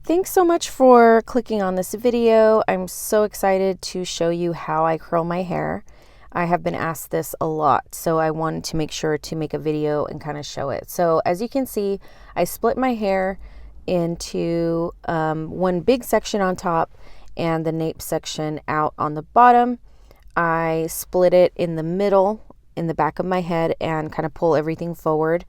Thanks so much for clicking on this video. I'm so excited to show you how I curl my hair. I have been asked this a lot, so I wanted to make sure to make a video and kind of show it. So as you can see, I split my hair into one big section on top and the nape section out on the bottom. I split it in the middle, in the back of my head, and kind of pull everything forward.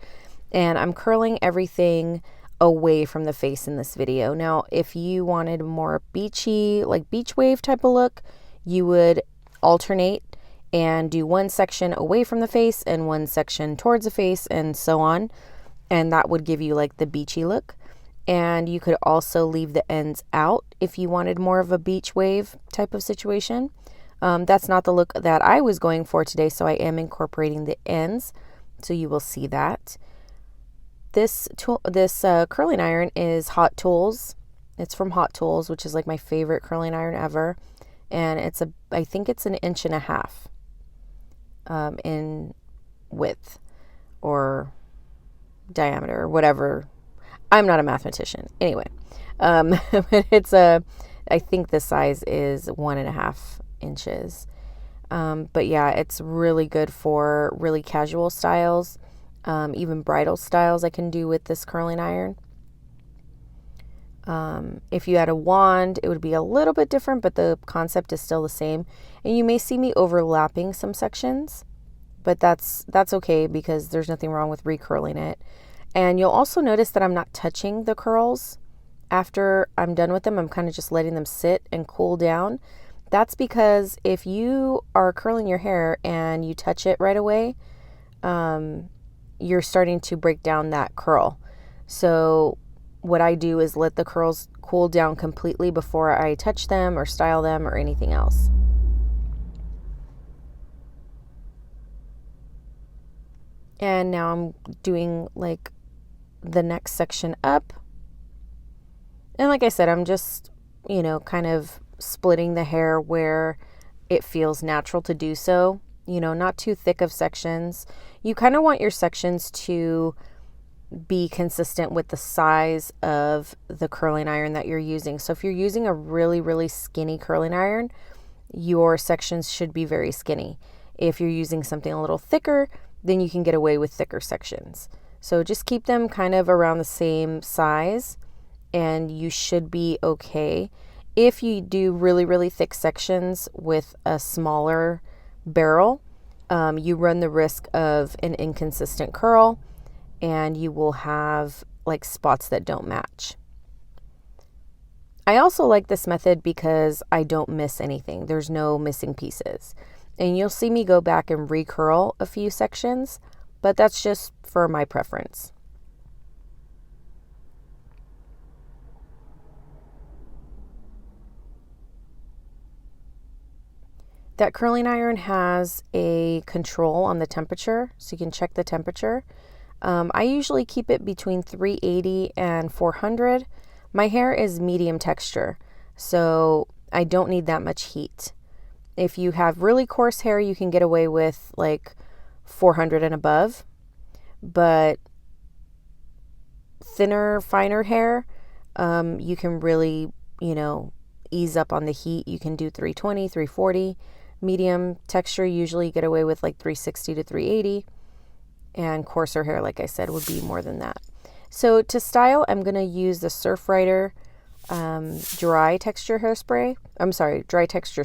And I'm curling everything away from the face in this video. Now, if you wanted more beachy, like beach wave type of look, you would alternate and do one section away from the face and one section towards the face and so on. And that would give you like the beachy look. And you could also leave the ends out if you wanted more of a beach wave type of situation. That's not the look that I was going for today, so I am incorporating the ends. So you will see that. This curling iron is Hot Tools. It's from Hot Tools, which is like my favorite curling iron ever. And I think it's 1.5 inches in width or diameter or whatever. I'm not a mathematician. Anyway, but I think the size is 1.5 inches. But yeah, it's really good for really casual styles. Even bridal styles I can do with this curling iron. If you had a wand, it would be a little bit different, but the concept is still the same. And you may see me overlapping some sections, but that's okay because there's nothing wrong with recurling it. And you'll also notice that I'm not touching the curls after I'm done with them. I'm kind of just letting them sit and cool down. That's because if you are curling your hair and you touch it right away, you're starting to break down that curl. So what I do is let the curls cool down completely before I touch them or style them or anything else. And now I'm doing like the next section up. And like I said, I'm just, kind of splitting the hair where it feels natural to do so. Not too thick of sections. You kind of want your sections to be consistent with the size of the curling iron that you're using. So if you're using a really, really skinny curling iron, your sections should be very skinny. If you're using something a little thicker, then you can get away with thicker sections. So just keep them kind of around the same size and you should be okay. If you do really, really thick sections with a smaller barrel, you run the risk of an inconsistent curl and you will have like spots that don't match. I also like this method because I don't miss anything. There's no missing pieces. And you'll see me go back and recurl a few sections, but that's just for my preference. That curling iron has a control on the temperature, so you can check the temperature. I usually keep it between 380 and 400. My hair is medium texture, so I don't need that much heat. If you have really coarse hair, you can get away with like 400 and above, but thinner, finer hair, you can really, ease up on the heat. You can do 320, 340. Medium texture, usually get away with like 360 to 380. And coarser hair, like I said, would be more than that. So to style, I'm going to use the Surfrider dry texture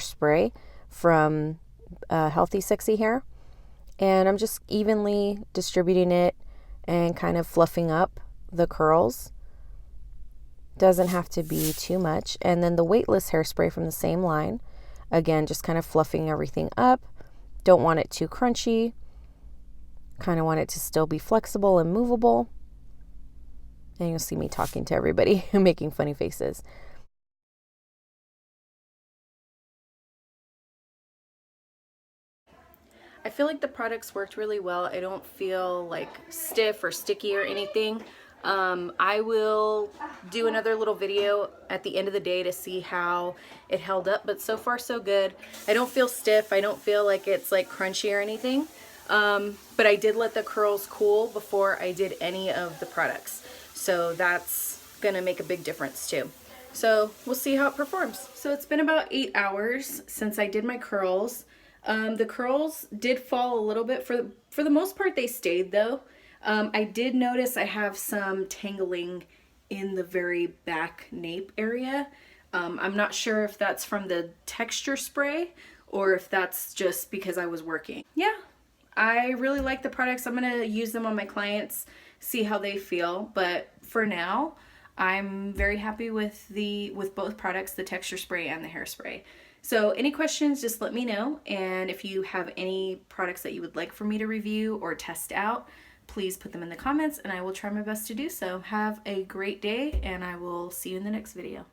spray from Healthy Sexy Hair. And I'm just evenly distributing it and kind of fluffing up the curls. Doesn't have to be too much. And then the Weightless hairspray from the same line. Again, just kind of fluffing everything up. Don't want it too crunchy. Kind of want it to still be flexible and movable. And you'll see me talking to everybody making funny faces. I feel like the products worked really well. I don't feel like stiff or sticky or anything. I will do another little video at the end of the day to see how it held up, but so far so good. I don't feel stiff. I don't feel like it's like crunchy or anything. But I did let the curls cool before I did any of the products. So that's gonna make a big difference too. So we'll see how it performs. So it's been about 8 hours since I did my curls. The curls did fall a little bit. For the most part, they stayed though. I did notice I have some tangling in the very back nape area. I'm not sure if that's from the texture spray or if that's just because I was working. Yeah, I really like the products. I'm gonna use them on my clients, see how they feel. But for now, I'm very happy with both products, the texture spray and the hairspray. So any questions, just let me know. And if you have any products that you would like for me to review or test out, please put them in the comments and I will try my best to do so. Have a great day and I will see you in the next video.